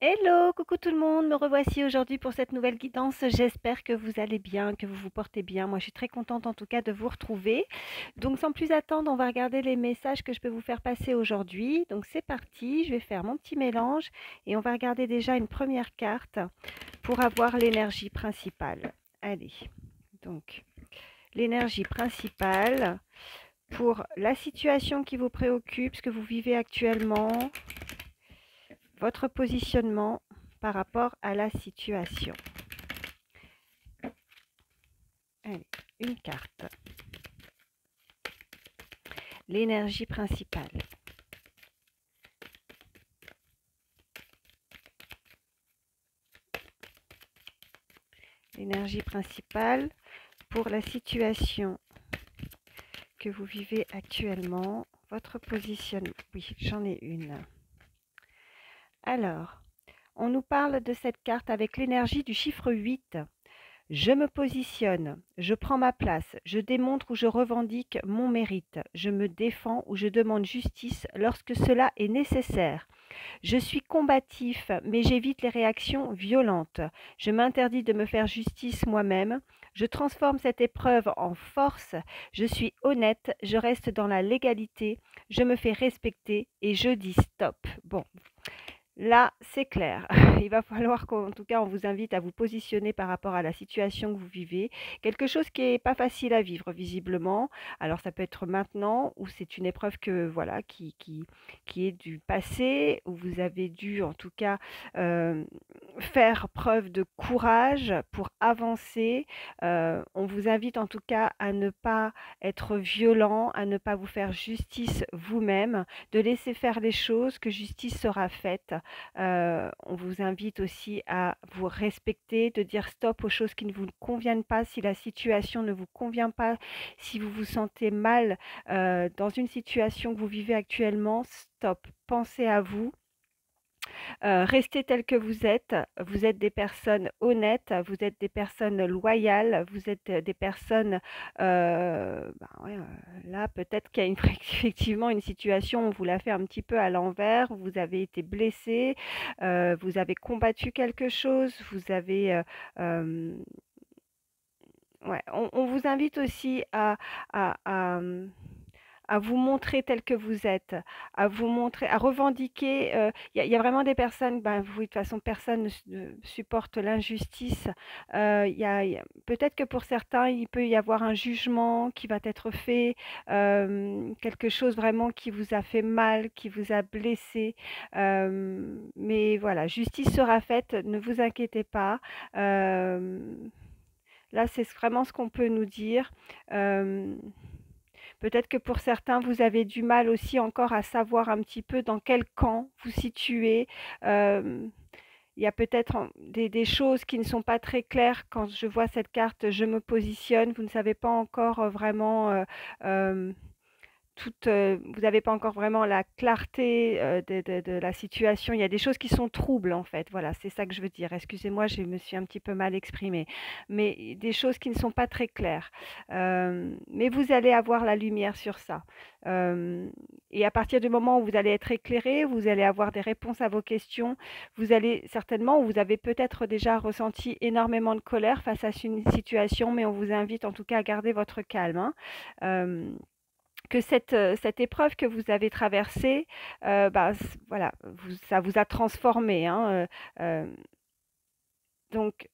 Hello, coucou tout le monde, me revoici aujourd'hui pour cette nouvelle guidance. J'espère que vous allez bien, que vous vous portez bien. Moi, je suis très contente en tout cas de vous retrouver. Donc, sans plus attendre, on va regarder les messages que je peux vous faire passer aujourd'hui. Donc, c'est parti, je vais faire mon petit mélange et on va regarder déjà une première carte pour avoir l'énergie principale. Allez, donc, l'énergie principale pour la situation qui vous préoccupe, ce que vous vivez actuellement, votre positionnement par rapport à la situation. Allez, une carte. L'énergie principale. L'énergie principale pour la situation que vous vivez actuellement, votre positionnement. Oui, j'en ai une. Alors, on nous parle de cette carte avec l'énergie du chiffre 8. Je me positionne, je prends ma place, je démontre ou je revendique mon mérite, je me défends ou je demande justice lorsque cela est nécessaire. Je suis combatif, mais j'évite les réactions violentes. Je m'interdis de me faire justice moi-même. Je transforme cette épreuve en force. Je suis honnête, je reste dans la légalité, je me fais respecter et je dis stop. Bon, là, c'est clair. Il va falloir qu'en tout cas, on vous invite à vous positionner par rapport à la situation que vous vivez. Quelque chose qui n'est pas facile à vivre, visiblement. Alors, ça peut être maintenant, ou c'est une épreuve que, voilà, qui est du passé, où vous avez dû, en tout cas, euh, faire preuve de courage pour avancer. On vous invite, en tout cas, à ne pas être violent, à ne pas vous faire justice vous-même, de laisser faire les choses, que justice sera faite. On vous invite aussi à vous respecter, de dire stop aux choses qui ne vous conviennent pas, si la situation ne vous convient pas, si vous vous sentez mal dans une situation que vous vivez actuellement, stop. Pensez à vous. Restez tel que vous êtes des personnes honnêtes, vous êtes des personnes loyales, vous êtes des personnes, ouais, là peut-être qu'il y a effectivement une situation, on vous l'a fait un petit peu à l'envers, vous avez été blessé, vous avez combattu quelque chose, vous avez, ouais, on vous invite aussi à vous montrer tel que vous êtes, à vous montrer, à revendiquer. Il y a vraiment des personnes, ben, oui, de toute façon, personne ne supporte l'injustice. Peut-être que pour certains, il peut y avoir un jugement qui va être fait, quelque chose vraiment qui vous a fait mal, qui vous a blessé. Mais voilà, justice sera faite, ne vous inquiétez pas. Euh, Là, c'est vraiment ce qu'on peut nous dire. Euh, Peut-être que pour certains, vous avez du mal aussi encore à savoir un petit peu dans quel camp vous situez. Euh, il y a peut-être des choses qui ne sont pas très claires quand je vois cette carte, je me positionne. Vous ne savez pas encore vraiment euh, vous n'avez pas encore vraiment la clarté de la situation. Il y a des choses qui sont troubles en fait. Voilà, c'est ça que je veux dire. Excusez-moi, je me suis un petit peu mal exprimée. Mais des choses qui ne sont pas très claires. Mais vous allez avoir la lumière sur ça. Euh, et à partir du moment où vous allez être éclairé, vous allez avoir des réponses à vos questions. Vous allez certainement, ou vous avez peut-être déjà ressenti énormément de colère face à une situation, mais on vous invite en tout cas à garder votre calme, hein. Euh, que cette épreuve que vous avez traversée, bah, voilà, ça vous a transformé, hein, donc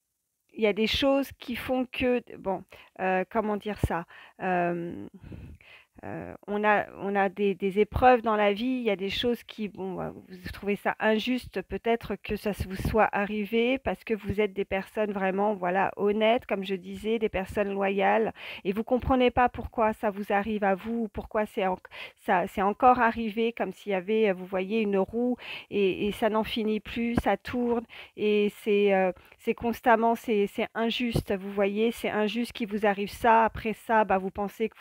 il y a des choses qui font que, bon, comment dire ça? Euh, on a des épreuves dans la vie, il y a des choses qui, bon, vous trouvez ça injuste, peut-être que ça vous soit arrivé parce que vous êtes des personnes vraiment, voilà, honnêtes, comme je disais, des personnes loyales, et vous comprenez pas pourquoi ça vous arrive à vous, ou pourquoi ça, c'est encore arrivé, comme s'il y avait, vous voyez, une roue, et ça n'en finit plus, ça tourne, et c'est constamment, c'est injuste, vous voyez, c'est injuste qu'il vous arrive ça, après ça, bah, vous pensez que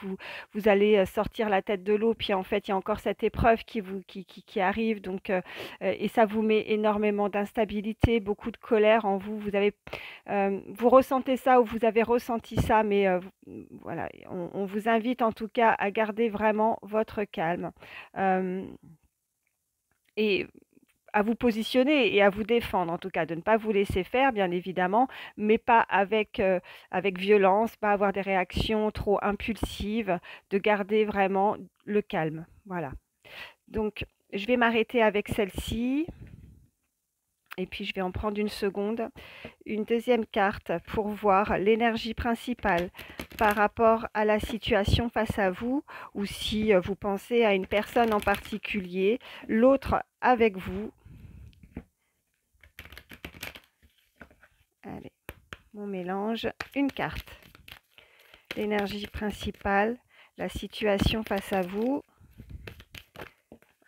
vous allez sortir la tête de l'eau, puis en fait, il y a encore cette épreuve qui arrive, donc, et ça vous met énormément d'instabilité, beaucoup de colère en vous. Vous ressentez ça ou vous avez ressenti ça, mais voilà, on vous invite en tout cas à garder vraiment votre calme. Euh, et à vous positionner et à vous défendre, en tout cas, de ne pas vous laisser faire, bien évidemment, mais pas avec, avec violence, pas avoir des réactions trop impulsives, de garder vraiment le calme. Voilà. Donc, je vais m'arrêter avec celle-ci. Et puis, je vais en prendre une seconde. Une deuxième carte pour voir l'énergie principale par rapport à la situation face à vous, ou si vous pensez à une personne en particulier, l'autre avec vous. Allez, mon mélange. Une carte. L'énergie principale, la situation face à vous.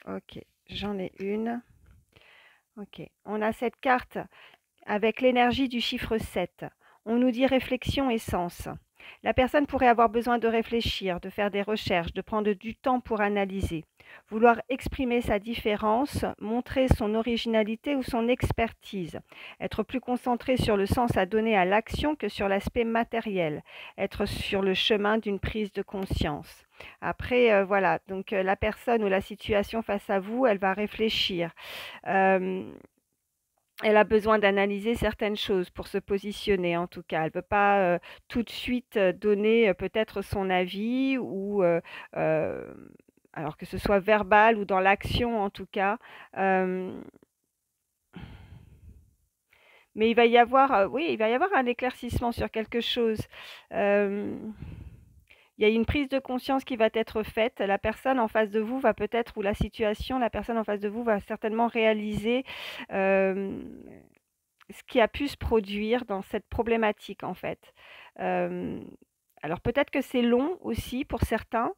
Ok, j'en ai une. Ok, on a cette carte avec l'énergie du chiffre 7. On nous dit réflexion et sens. La personne pourrait avoir besoin de réfléchir, de faire des recherches, de prendre du temps pour analyser, vouloir exprimer sa différence, montrer son originalité ou son expertise, être plus concentré sur le sens à donner à l'action que sur l'aspect matériel, être sur le chemin d'une prise de conscience. Après, voilà, donc la personne ou la situation face à vous, elle va réfléchir. Elle a besoin d'analyser certaines choses pour se positionner, en tout cas. Elle ne peut pas tout de suite donner peut-être son avis ou euh, alors que ce soit verbal ou dans l'action en tout cas. Euh, mais il va y avoir, oui, il va y avoir un éclaircissement sur quelque chose. Euh, il y a une prise de conscience qui va être faite. La personne en face de vous va peut-être, ou la situation, la personne en face de vous va certainement réaliser euh, ce qui a pu se produire dans cette problématique en fait. Euh, alors peut-être que c'est long aussi pour certains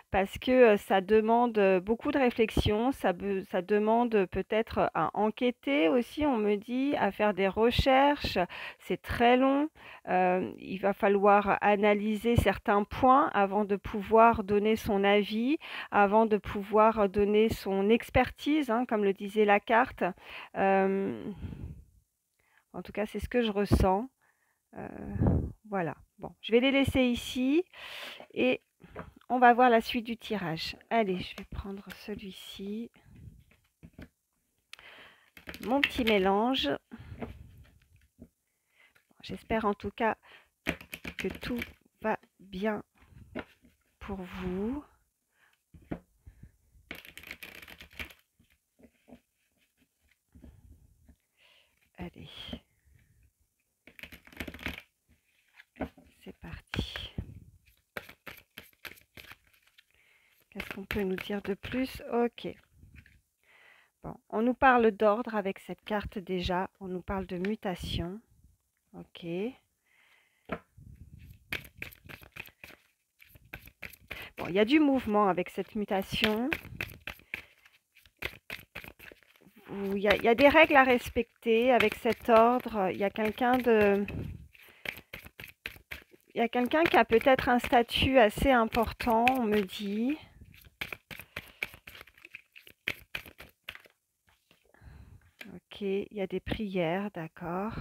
parce que ça demande beaucoup de réflexion, ça demande peut-être à enquêter aussi, on me dit, à faire des recherches, c'est très long. Il va falloir analyser certains points avant de pouvoir donner son avis, avant de pouvoir donner son expertise, hein, comme le disait la carte. Euh, en tout cas, c'est ce que je ressens. Euh, voilà. Bon, je vais les laisser ici et on va voir la suite du tirage. Allez, je vais prendre celui-ci. Mon petit mélange. J'espère en tout cas que tout va bien pour vous. Allez. C'est parti. Qu'est-ce qu'on peut nous dire de plus? Ok. Bon, on nous parle d'ordre avec cette carte déjà. On nous parle de mutation. Ok. Bon, il y a du mouvement avec cette mutation. Il y a des règles à respecter avec cet ordre. Il y a quelqu'un qui a peut-être un statut assez important, on me dit. Ok, il y a des prières, d'accord.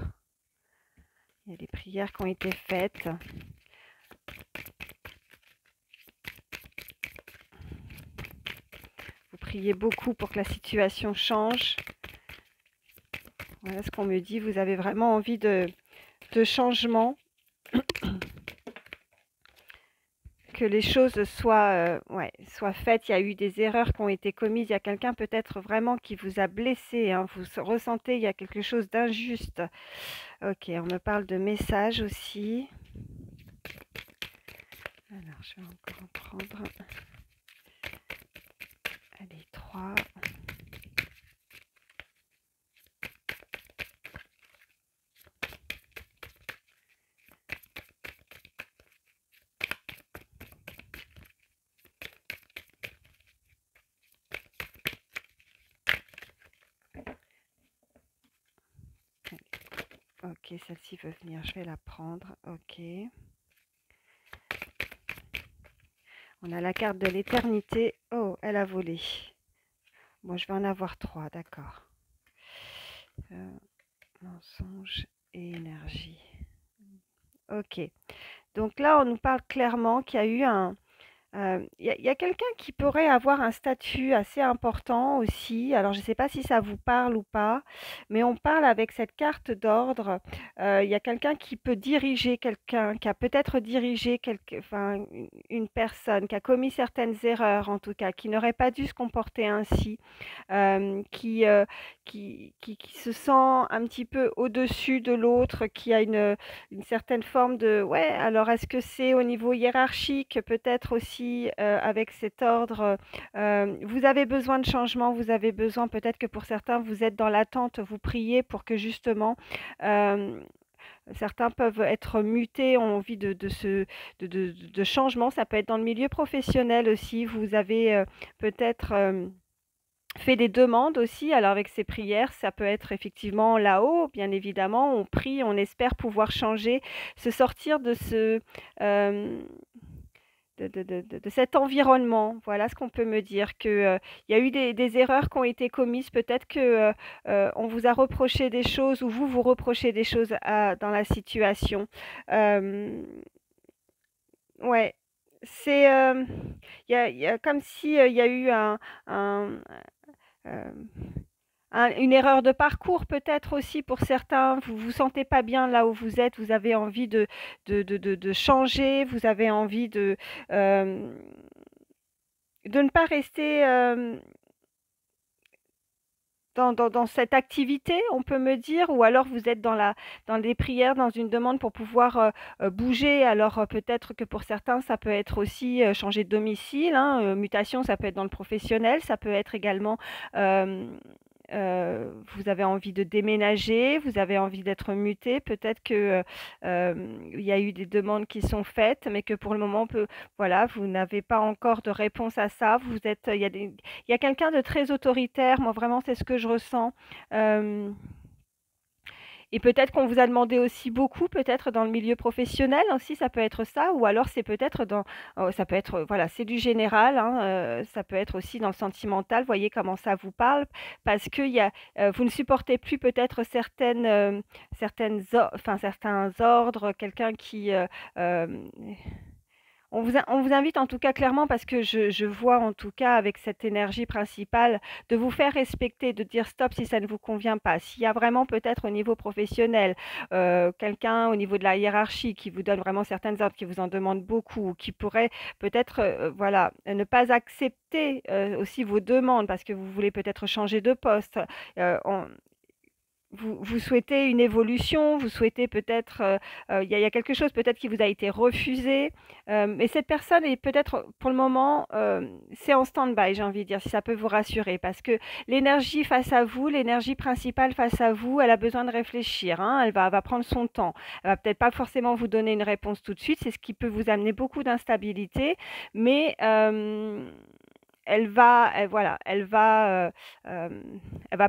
Il y a des prières qui ont été faites. Vous priez beaucoup pour que la situation change. Voilà ce qu'on me dit. Vous avez vraiment envie de changement. Que les choses soient faites. Il y a eu des erreurs qui ont été commises. Il y a quelqu'un peut-être vraiment qui vous a blessé, hein. Vous ressentez, il y a quelque chose d'injuste. Ok, on me parle de messages aussi. Alors, je vais encore en prendre. Allez, 3. Ok, celle-ci veut venir, je vais la prendre. Ok. On a la carte de l'éternité. Oh, elle a volé. Bon, je vais en avoir 3, d'accord. Mensonge et énergie. Ok. Donc là, on nous parle clairement qu'il y a eu Il y a quelqu'un qui pourrait avoir un statut assez important aussi. Alors, je ne sais pas si ça vous parle ou pas, mais on parle avec cette carte d'ordre. Il y a quelqu'un qui peut diriger quelqu'un, qui a peut-être dirigé enfin, une personne, qui a commis certaines erreurs en tout cas, qui n'aurait pas dû se comporter ainsi, qui se sent un petit peu au-dessus de l'autre, qui a une certaine forme de ouais, alors est-ce que c'est au niveau hiérarchique, peut-être aussi, avec cet ordre, vous avez besoin de changement, vous avez besoin peut-être que pour certains, vous êtes dans l'attente, vous priez pour que justement, hem, certains peuvent être mutés, ont envie de changement. Ça peut être dans le milieu professionnel aussi. Vous avez, peut-être, fait des demandes aussi, alors avec ces prières, ça peut être effectivement là-haut, bien évidemment, on prie, on espère pouvoir changer, se sortir de ce, hem, de cet environnement. Voilà ce qu'on peut me dire, que, il y a eu des erreurs qui ont été commises, peut-être que, on vous a reproché des choses ou vous vous reprochez des choses à dans la situation. Hem, ouais, c'est, il y a comme si, il y a eu un, hem une erreur de parcours peut-être aussi pour certains, vous vous sentez pas bien là où vous êtes, vous avez envie de changer, vous avez envie hem, de ne pas rester, dans cette activité, on peut me dire, ou alors vous êtes dans des prières, dans une demande pour pouvoir, bouger. Alors, peut-être que pour certains, ça peut être aussi, changer de domicile, hein, mutation, ça peut être dans le professionnel, ça peut être également, hem, vous avez envie de déménager, vous avez envie d'être muté. Peut-être que, il y a eu des demandes qui sont faites, mais que pour le moment, voilà, vous n'avez pas encore de réponse à ça. Il y a quelqu'un de très autoritaire, moi vraiment c'est ce que je ressens, hem et peut-être qu'on vous a demandé aussi beaucoup, peut-être dans le milieu professionnel aussi, ça peut être ça, ou alors c'est peut-être ça peut être, voilà, c'est du général, hein, ça peut être aussi dans le sentimental, voyez comment ça vous parle, parce qu'il y a, vous ne supportez plus peut-être certains ordres, quelqu'un qui, hem on vous invite en tout cas clairement, parce que je vois en tout cas avec cette énergie principale, de vous faire respecter, de dire stop si ça ne vous convient pas. S'il y a vraiment peut-être au niveau professionnel, quelqu'un au niveau de la hiérarchie qui vous donne vraiment certaines ordres, qui vous en demande beaucoup, qui pourrait peut-être, voilà, ne pas accepter, aussi vos demandes parce que vous voulez peut-être changer de poste, on vous souhaitez une évolution, vous souhaitez peut-être, il y a quelque chose peut-être qui vous a été refusé, mais cette personne est peut-être pour le moment, c'est en stand-by, j'ai envie de dire, si ça peut vous rassurer. Parce que l'énergie face à vous, l'énergie principale face à vous, elle a besoin de réfléchir, hein, elle va prendre son temps. Elle va peut-être pas forcément vous donner une réponse tout de suite, c'est ce qui peut vous amener beaucoup d'instabilité, mais voilà, elle va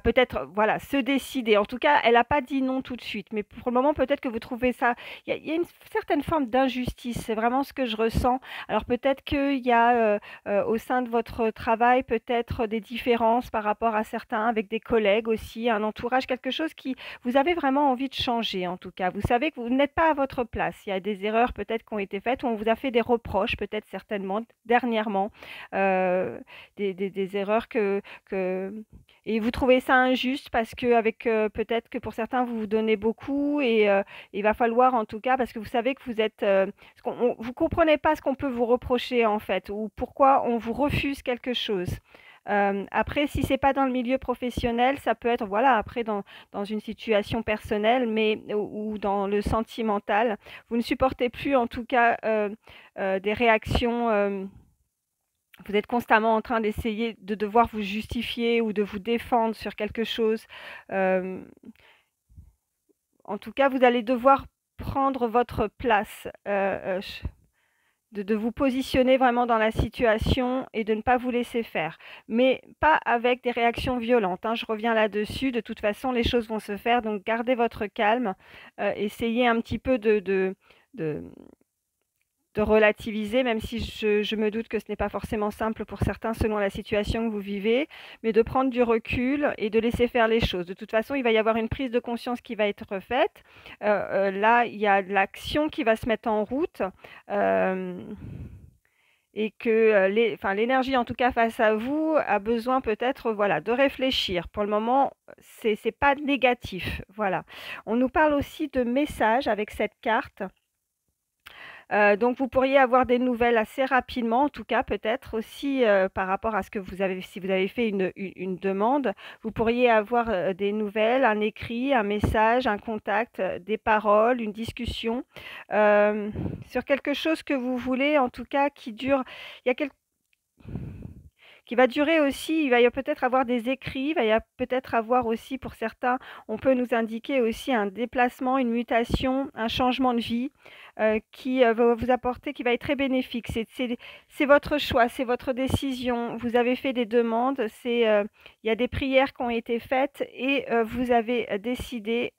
peut-être, voilà, se décider. En tout cas, elle n'a pas dit non tout de suite, mais pour le moment, peut-être que vous trouvez ça, il y a une certaine forme d'injustice, c'est vraiment ce que je ressens. Alors peut-être qu'il y a, au sein de votre travail, peut-être des différences par rapport à certains, avec des collègues aussi, un entourage, quelque chose qui vous avez vraiment envie de changer en tout cas. Vous savez que vous n'êtes pas à votre place. Il y a des erreurs peut-être qui ont été faites, ou on vous a fait des reproches, peut-être certainement dernièrement. Heu des erreurs que et vous trouvez ça injuste parce qu'avec, peut-être que pour certains vous vous donnez beaucoup, et il va falloir en tout cas, parce que vous savez que vous êtes, ce qu'on vous comprenez pas ce qu'on peut vous reprocher en fait, ou pourquoi on vous refuse quelque chose. Après, si c'est pas dans le milieu professionnel, ça peut être, voilà, après dans une situation personnelle, mais ou dans le sentimental, vous ne supportez plus en tout cas, des réactions, vous êtes constamment en train d'essayer de devoir vous justifier ou de vous défendre sur quelque chose. Hem, En tout cas, vous allez devoir prendre votre place, ch de vous positionner vraiment dans la situation et de ne pas vous laisser faire. Mais pas avec des réactions violentes, hein, je reviens là-dessus. De toute façon, les choses vont se faire, donc gardez votre calme, essayez un petit peu de de relativiser, même si je me doute que ce n'est pas forcément simple pour certains selon la situation que vous vivez, mais de prendre du recul et de laisser faire les choses. De toute façon, il va y avoir une prise de conscience qui va être faite. Là, il y a de l'action qui va se mettre en route. Hem et que l'énergie, en tout cas face à vous, a besoin peut-être voilà, de réfléchir. Pour le moment, c'est pas négatif. Voilà. On nous parle aussi de messages avec cette carte. Donc vous pourriez avoir des nouvelles assez rapidement, en tout cas peut-être aussi par rapport à ce que vous avez, si vous avez fait une demande, vous pourriez avoir des nouvelles, un écrit, un message, un contact, des paroles, une discussion sur quelque chose que vous voulez, en tout cas qui dure. Il y a quelque qui va durer aussi, il va y peut-être avoir des écrits, il va y a peut-être avoir aussi pour certains, on peut nous indiquer aussi un déplacement, une mutation, un changement de vie qui va vous apporter, qui va être très bénéfique. C'est votre choix, c'est votre décision. Vous avez fait des demandes, il y a des prières qui ont été faites et vous avez décidé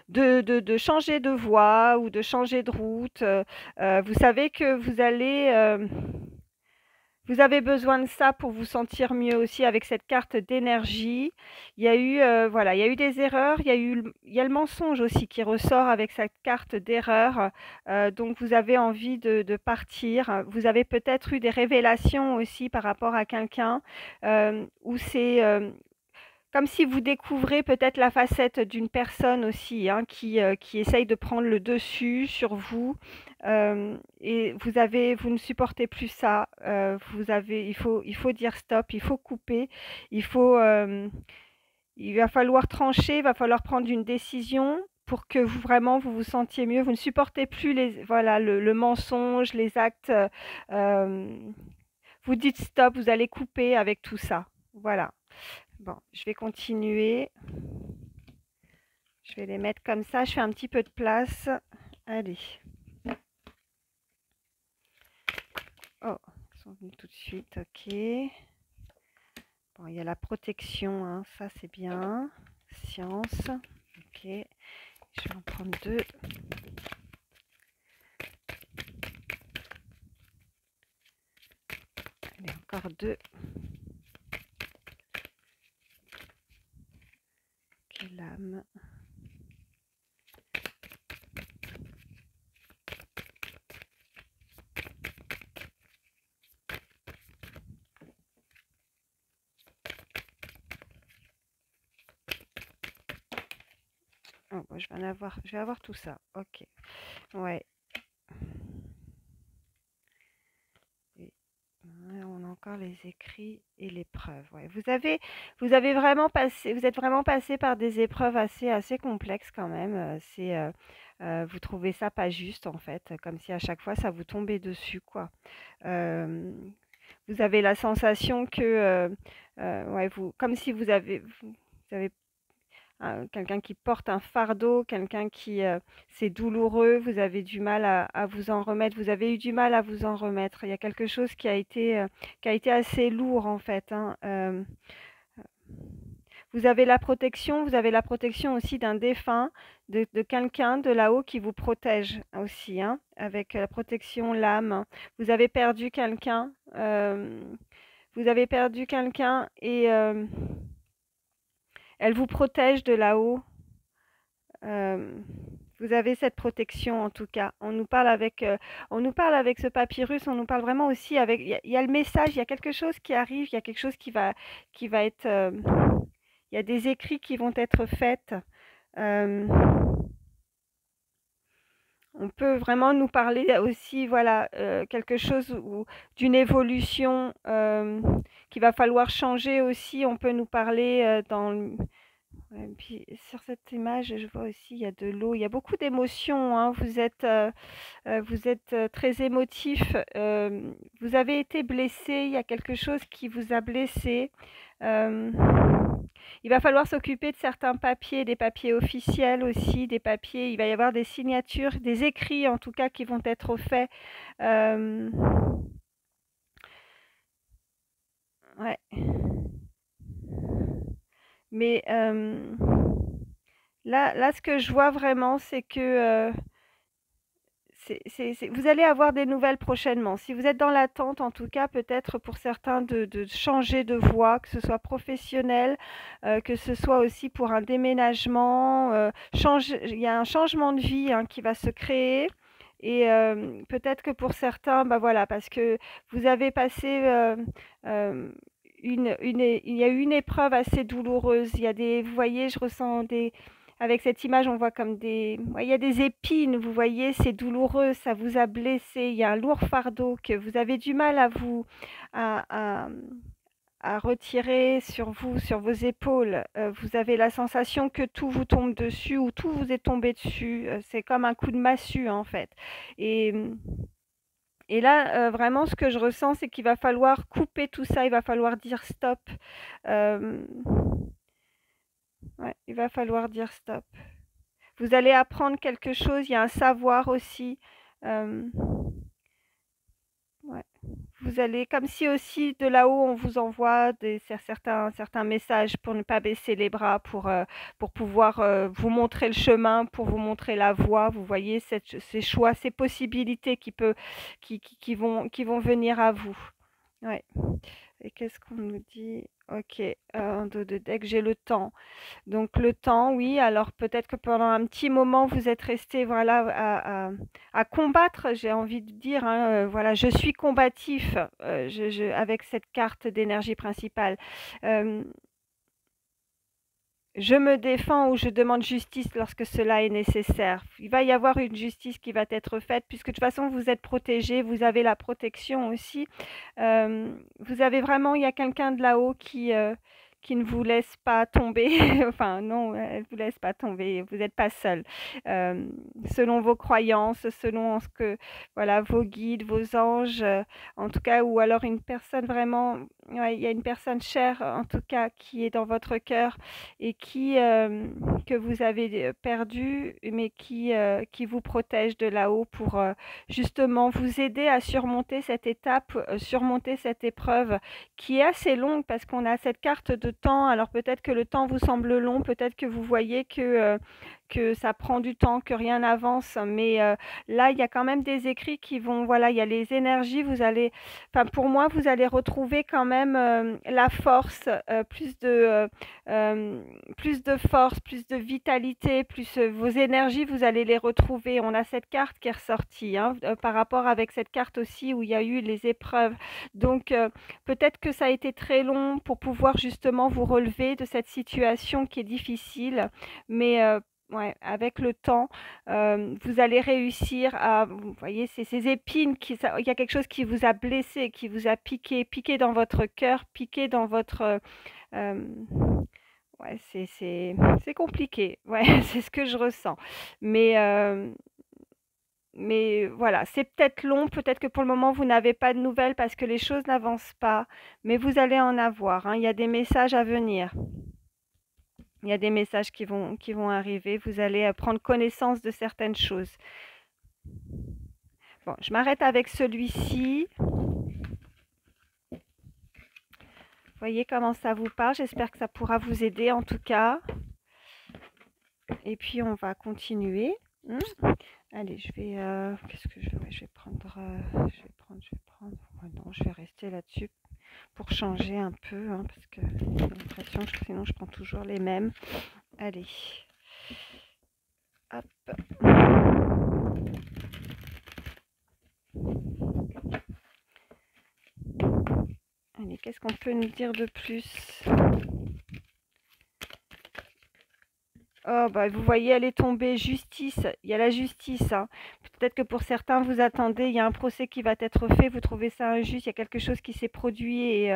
de changer de voie ou de changer de route. Vous savez que vous avez besoin de ça pour vous sentir mieux aussi avec cette carte d'énergie. Il y a eu, voilà, il y a eu des erreurs, il y a le mensonge aussi qui ressort avec cette carte d'erreur. Donc vous avez envie de partir. Vous avez peut-être eu des révélations aussi par rapport à quelqu'un où c'est comme si vous découvrez peut-être la facette d'une personne aussi, hein, qui essaye de prendre le dessus sur vous, et vous ne supportez plus ça. Il faut dire stop, il faut couper, il faut, il va falloir trancher, il va falloir prendre une décision pour que vraiment vous vous sentiez mieux. Vous ne supportez plus voilà, le mensonge, les actes. Vous dites stop, vous allez couper avec tout ça. Voilà. Bon, je vais continuer. Je vais les mettre comme ça. Je fais un petit peu de place. Allez. Oh, ils sont venus tout de suite. Ok. Bon, il y a la protection. Hein, ça, c'est bien. Science. Ok. Je vais en prendre deux. Allez, encore deux. Ok, l'âme. Oh, bon, je vais avoir tout ça. Ok. Ouais. On a encore les écrits et les preuves. Ouais. Vous êtes vraiment passé par des épreuves assez complexes quand même. Vous trouvez ça pas juste en fait, comme si à chaque fois ça vous tombait dessus, quoi. Euh, vous avez la sensation que, ouais, comme si vous avez quelqu'un qui porte un fardeau, quelqu'un qui, c'est douloureux, vous avez du mal à vous en remettre, vous avez eu du mal à vous en remettre. Il y a quelque chose qui a été assez lourd en fait, hein. Vous avez la protection aussi d'un défunt, de quelqu'un de là-haut qui vous protège aussi, hein, avec la protection, l'âme. Vous avez perdu quelqu'un, et elle vous protège de là-haut. Euh, Vous avez cette protection en tout cas. On nous parle avec ce papyrus, on nous parle vraiment aussi avec. Il y a le message, il y a quelque chose qui arrive, il y a quelque chose qui va être. Il y a des écrits qui vont être faits. Euh, on peut vraiment nous parler aussi, voilà, quelque chose d'une évolution qu'il va falloir changer aussi. On peut nous parler ouais, puis sur cette image, je vois aussi, il y a de l'eau, il y a beaucoup d'émotions, hein. Vous êtes très émotif. Vous avez été blessé, il y a quelque chose qui vous a blessé. Euh, il va falloir s'occuper de certains papiers, des papiers officiels aussi, des papiers, il va y avoir des signatures, des écrits en tout cas qui vont être faits. Euh, ouais. Mais là, ce que je vois vraiment, c'est que vous allez avoir des nouvelles prochainement. Si vous êtes dans l'attente, en tout cas, peut-être pour certains de changer de voie, que ce soit professionnel, que ce soit aussi pour un déménagement, il y a un changement de vie hein, qui va se créer. Et peut-être que pour certains, bah voilà, parce que vous avez passé il y a eu une épreuve assez douloureuse. Il y a des, vous voyez, je ressens des, avec cette image, on voit comme des, ouais, il y a des épines, vous voyez, c'est douloureux, ça vous a blessé. Il y a un lourd fardeau que vous avez du mal à vous, à, à retirer sur vous, sur vos épaules. Vous avez la sensation que tout vous tombe dessus ou tout vous est tombé dessus. C'est comme un coup de massue en fait. Et, et là, vraiment, ce que je ressens, c'est qu'il va falloir couper tout ça. Il va falloir dire stop. Euh, ouais, il va falloir dire stop. Vous allez apprendre quelque chose. Il y a un savoir aussi. Euh, ouais. Vous allez, comme si aussi de là-haut, on vous envoie certains messages pour ne pas baisser les bras, pour pouvoir vous montrer le chemin, pour vous montrer la voie. Vous voyez ces choix, ces possibilités qui vont venir à vous. Ouais. Et qu'est-ce qu'on nous dit? Ok, un dos de deck, j'ai le temps. Donc le temps, oui, alors peut-être que pendant un petit moment, vous êtes resté voilà, à combattre, j'ai envie de dire, hein, voilà, je suis combatif avec cette carte d'énergie principale. Euh, je me défends ou je demande justice lorsque cela est nécessaire. Il va y avoir une justice qui va être faite, puisque de toute façon, vous êtes protégé, vous avez la protection aussi. Vous avez vraiment, il y a quelqu'un de là-haut qui ne vous laisse pas tomber. Enfin, non, elle ne vous laisse pas tomber. Vous n'êtes pas seul. Euh, Selon vos croyances, selon ce que, voilà, vos guides, vos anges, en tout cas, ou alors une personne vraiment, ouais, il y a une personne chère, en tout cas, qui est dans votre cœur et que vous avez perdu, mais qui vous protège de là-haut pour justement vous aider à surmonter cette étape, surmonter cette épreuve qui est assez longue parce qu'on a cette carte de temps. Alors peut-être que le temps vous semble long, peut-être que vous voyez que ça prend du temps, que rien n'avance, mais là, il y a quand même des écrits qui vont, voilà, il y a les énergies, vous allez, enfin pour moi, vous allez retrouver quand même la force, plus de force, plus de vitalité, plus vos énergies, vous allez les retrouver. On a cette carte qui est ressortie, hein, par rapport avec cette carte aussi où il y a eu les épreuves. Donc peut-être que ça a été très long pour pouvoir justement vous relever de cette situation qui est difficile, mais ouais, avec le temps, vous allez réussir à, vous voyez, c'est ces épines il y a quelque chose qui vous a blessé, qui vous a piqué dans votre cœur, piqué dans votre, euh, ouais, c'est compliqué. Ouais, c'est ce que je ressens. Mais, euh, mais voilà, c'est peut-être long, peut-être que pour le moment vous n'avez pas de nouvelles parce que les choses n'avancent pas, mais vous allez en avoir, hein. Il y a des messages à venir. Il y a des messages qui vont arriver. Vous allez prendre connaissance de certaines choses. Bon, je m'arrête avec celui-ci. Voyez comment ça vous parle. J'espère que ça pourra vous aider en tout cas. Et puis on va continuer. Allez, je vais. Qu'est-ce que je vais, ouais, je vais prendre. Je vais prendre. Oh non, je vais rester là-dessus pour changer un peu, hein, parce que j'ai l'impression que sinon je prends toujours les mêmes. Allez. Hop. Allez, qu'est-ce qu'on peut nous dire de plus? Oh, bah, vous voyez, elle est tombée. Justice. Il y a la justice, hein. Peut-être que pour certains, vous attendez, il y a un procès qui va être fait, vous trouvez ça injuste, il y a quelque chose qui s'est produit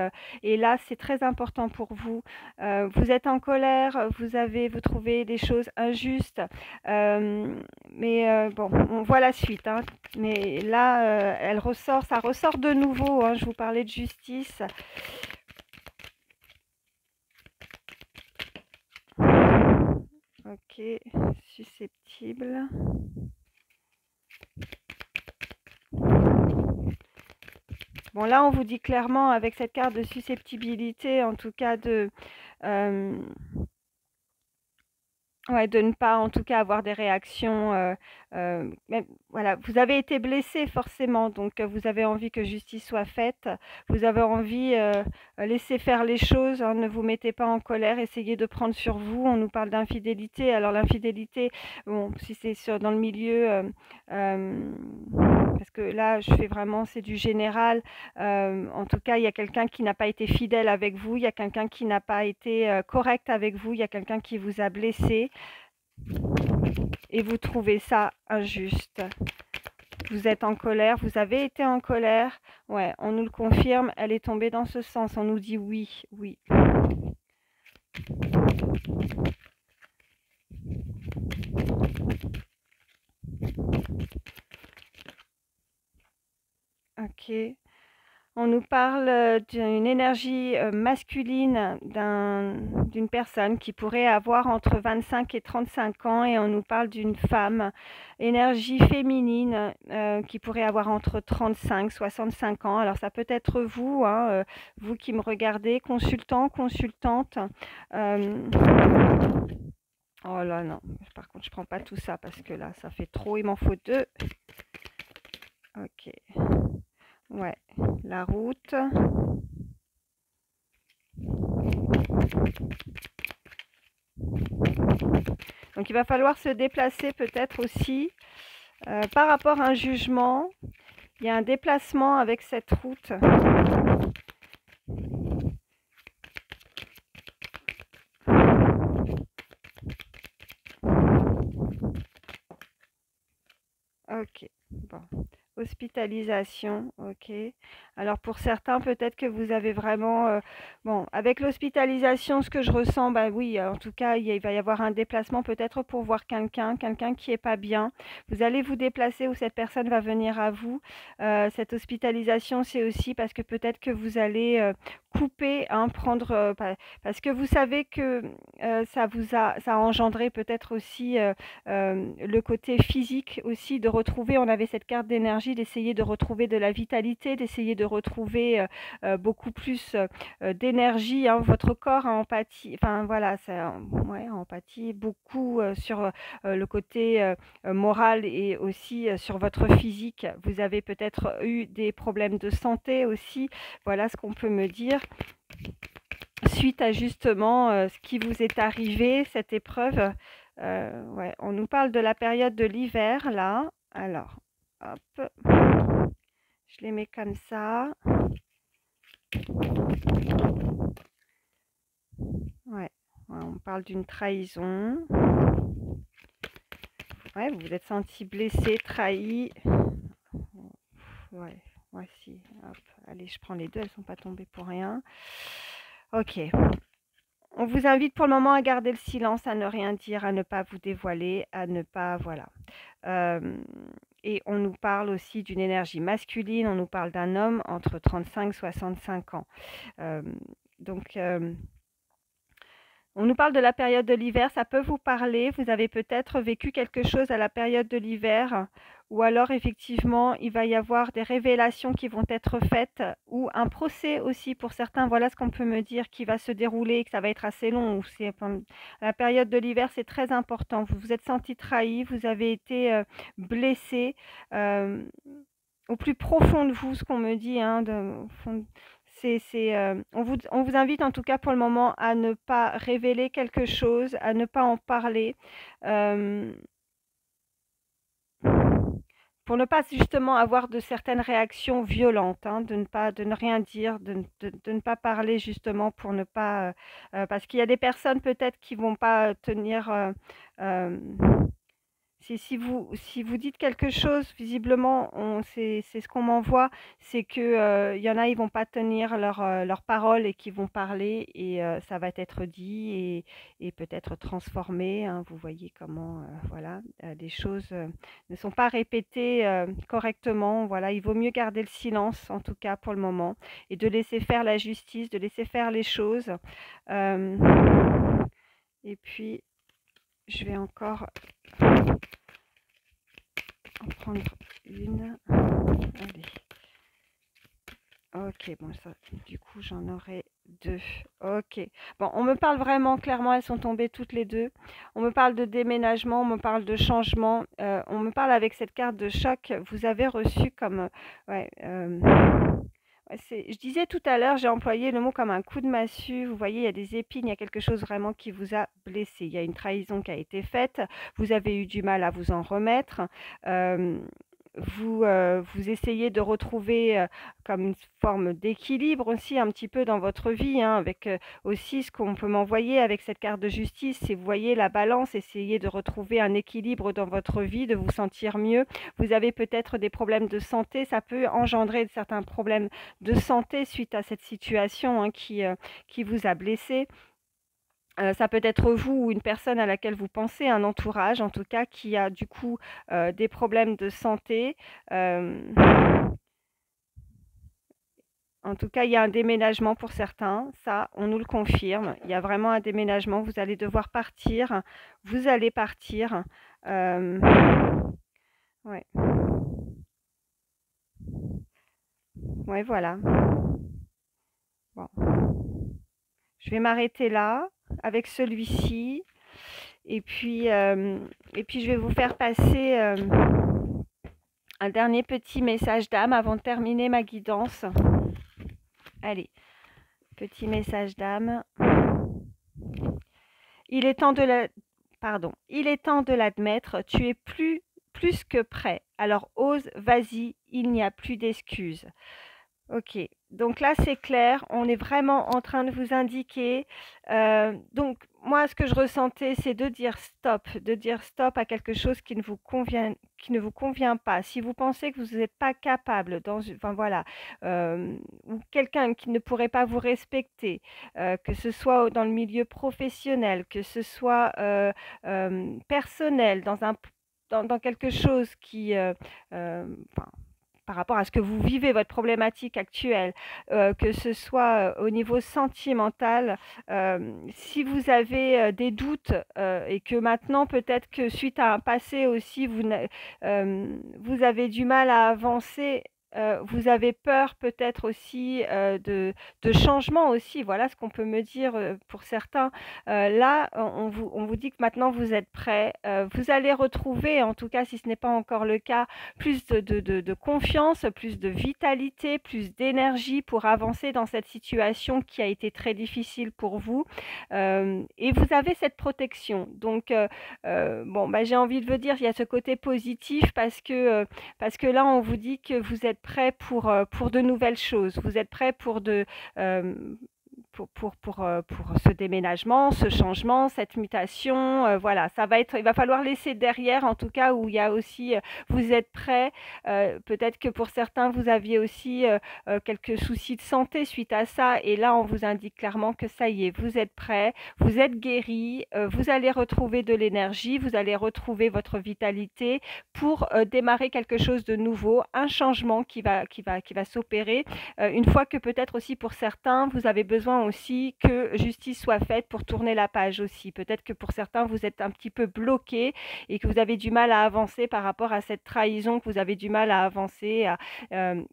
et là, c'est très important pour vous. Vous êtes en colère, vous trouvez des choses injustes, mais bon, on voit la suite, hein. Mais là, ça ressort de nouveau, hein. Je vous parlais de justice. Ok, susceptible. Bon, là, on vous dit clairement, avec cette carte de susceptibilité, en tout cas euh, ouais, de ne pas, en tout cas, avoir des réactions. voilà, vous avez été blessé forcément, donc vous avez envie que justice soit faite. Vous avez envie, laissez faire les choses, hein, ne vous mettez pas en colère, essayez de prendre sur vous. On nous parle d'infidélité. Alors l'infidélité, bon, si c'est dans le milieu, parce que là, je fais vraiment, c'est du général. En tout cas, il y a quelqu'un qui n'a pas été fidèle avec vous, il y a quelqu'un qui n'a pas été correct avec vous, il y a quelqu'un qui vous a blessé et vous trouvez ça injuste. Vous êtes en colère, vous avez été en colère. Ouais, on nous le confirme, elle est tombée dans ce sens. On nous dit oui, oui. Ok. On nous parle d'une énergie masculine d'une personne qui pourrait avoir entre 25 et 35 ans et on nous parle d'une femme, énergie féminine qui pourrait avoir entre 35 et 65 ans. Alors ça peut être vous, hein, vous qui me regardez, consultant, consultante. Oh là non, par contre je prends pas tout ça parce que là ça fait trop, il m'en faut deux. Ok. Ouais, la route. Donc il va falloir se déplacer peut-être aussi par rapport à un jugement. Il y a un déplacement avec cette route. Ok, bon. Hospitalisation, ok. Alors pour certains, peut-être que vous avez vraiment... bon, avec l'hospitalisation, ce que je ressens, bah oui, en tout cas, il va y avoir un déplacement peut-être pour voir quelqu'un qui est pas bien. Vous allez vous déplacer ou cette personne va venir à vous. Cette hospitalisation, c'est aussi parce que peut-être que vous allez couper, hein, prendre... parce que vous savez que ça a engendré peut-être aussi le côté physique aussi, de retrouver, on avait cette carte d'énergie, d'essayer de retrouver de la vitalité, d'essayer de retrouver beaucoup plus d'énergie, hein, votre corps a empathie, enfin voilà, ça, ouais, empathie beaucoup sur le côté moral et aussi sur votre physique. Vous avez peut-être eu des problèmes de santé aussi, voilà ce qu'on peut me dire. Suite à justement ce qui vous est arrivé, cette épreuve, ouais, on nous parle de la période de l'hiver là. Alors, hop, je les mets comme ça. Ouais, ouais, on parle d'une trahison. Ouais, vous vous êtes senti blessé, trahi. Ouais, voici. Hop, allez, je prends les deux, elles ne sont pas tombées pour rien. Ok. On vous invite pour le moment à garder le silence, à ne rien dire, à ne pas vous dévoiler, à ne pas, voilà. Et on nous parle aussi d'une énergie masculine, on nous parle d'un homme entre 35 et 65 ans. Donc, on nous parle de la période de l'hiver, ça peut vous parler. Vous avez peut-être vécu quelque chose à la période de l'hiver, ou alors effectivement, il va y avoir des révélations qui vont être faites, ou un procès aussi pour certains. Voilà ce qu'on peut me dire qui va se dérouler, que ça va être assez long. La période de l'hiver, c'est très important. Vous vous êtes senti trahi, vous avez été blessé. Au plus profond de vous, ce qu'on me dit, hein, on vous invite en tout cas pour le moment à ne pas révéler quelque chose, à ne pas en parler, euh, pour ne pas justement avoir de certaines réactions violentes, hein, de ne rien dire, de ne pas parler justement pour ne pas, parce qu'il y a des personnes peut-être qui vont pas tenir. Euh, si vous dites quelque chose, visiblement, c'est ce qu'on m'envoie, c'est que il y en a, ils vont pas tenir leur parole et qui vont parler et ça va être dit et peut-être transformé, hein. Vous voyez comment, voilà, les choses ne sont pas répétées correctement. Voilà, il vaut mieux garder le silence, en tout cas pour le moment, et de laisser faire la justice, de laisser faire les choses. Euh, et puis, je vais encore en prendre une. Allez. Ok, bon, ça, du coup, j'en aurai deux. Ok. Bon, on me parle vraiment clairement, elles sont tombées toutes les deux. On me parle de déménagement, on me parle de changement, on me parle avec cette carte de choc. Vous avez reçu comme, ouais, ouais, je disais tout à l'heure, j'ai employé le mot comme un coup de massue. Vous voyez, il y a des épines, il y a quelque chose vraiment qui vous a blessé. Il y a une trahison qui a été faite. Vous avez eu du mal à vous en remettre. Euh, vous essayez de retrouver comme une forme d'équilibre aussi un petit peu dans votre vie, hein, avec aussi ce qu'on peut m'envoyer avec cette carte de justice, c'est vous voyez la balance, essayez de retrouver un équilibre dans votre vie, de vous sentir mieux. Vous avez peut-être des problèmes de santé, ça peut engendrer certains problèmes de santé suite à cette situation hein, qui vous a blessé. Ça peut être vous ou une personne à laquelle vous pensez, un entourage en tout cas, qui a du coup des problèmes de santé. Euh, En tout cas, il y a un déménagement pour certains, ça, on nous le confirme. Il y a vraiment un déménagement, vous allez devoir partir, vous allez partir. Euh, ouais, ouais, voilà. Bon, je vais m'arrêter là avec celui-ci, et puis je vais vous faire passer un dernier petit message d'âme avant de terminer ma guidance. Allez, petit message d'âme. Il est temps de la... Pardon. Il est temps de l'admettre, tu es plus que prêt. Alors ose, vas-y, il n'y a plus d'excuses. Ok, donc là c'est clair, on est vraiment en train de vous indiquer. Donc moi ce que je ressentais c'est de dire stop à quelque chose qui ne vous convient pas. Si vous pensez que vous n'êtes pas capable, enfin voilà, ou quelqu'un qui ne pourrait pas vous respecter, que ce soit dans le milieu professionnel, que ce soit personnel, dans quelque chose enfin, par rapport à ce que vous vivez, votre problématique actuelle, que ce soit au niveau sentimental, si vous avez des doutes et que maintenant peut-être que suite à un passé aussi, vous avez du mal à avancer. Vous avez peur peut-être aussi de changement aussi, voilà ce qu'on peut me dire pour certains. Là, on vous dit que maintenant vous êtes prêts. Vous allez retrouver, en tout cas si ce n'est pas encore le cas, plus de confiance, plus de vitalité, plus d'énergie pour avancer dans cette situation qui a été très difficile pour vous. Et vous avez cette protection. Donc, bon, bah, j'ai envie de vous dire, il y a ce côté positif parce que là, on vous dit que vous êtes prêt pour de nouvelles choses. Vous êtes prêt euh, pour ce déménagement, ce changement, cette mutation. Voilà, il va falloir laisser derrière, en tout cas, où il y a aussi, vous êtes prêts. Peut-être que pour certains, vous aviez aussi quelques soucis de santé suite à ça. Et là, on vous indique clairement que ça y est, vous êtes prêts, vous êtes guéris, vous allez retrouver de l'énergie, vous allez retrouver votre vitalité pour démarrer quelque chose de nouveau, un changement qui va s'opérer. Une fois que peut-être aussi pour certains, vous avez besoin aussi que justice soit faite pour tourner la page aussi. Peut-être que pour certains, vous êtes un petit peu bloqué et que vous avez du mal à avancer par rapport à cette trahison, que vous avez du mal à avancer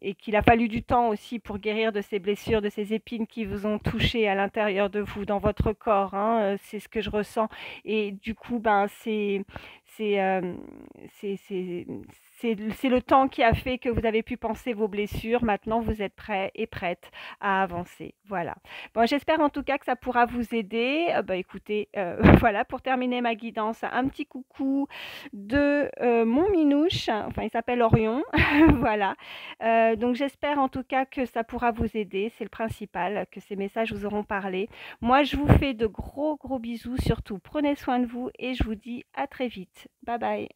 et qu'il a fallu du temps aussi pour guérir de ces blessures, de ces épines qui vous ont touché à l'intérieur de vous, dans votre corps. Hein, c'est ce que je ressens. Et du coup, ben, c'est euh, c'est c'est le temps qui a fait que vous avez pu penser vos blessures. Maintenant, vous êtes prêts et prêtes à avancer. Voilà. Bon, j'espère en tout cas que ça pourra vous aider. Bah, écoutez, voilà, pour terminer ma guidance, un petit coucou de mon minouche. Enfin, il s'appelle Orion. Voilà. Donc, j'espère en tout cas que ça pourra vous aider. C'est le principal, que ces messages vous auront parlé. Moi, je vous fais de gros bisous. Surtout, prenez soin de vous et je vous dis à très vite. Bye bye.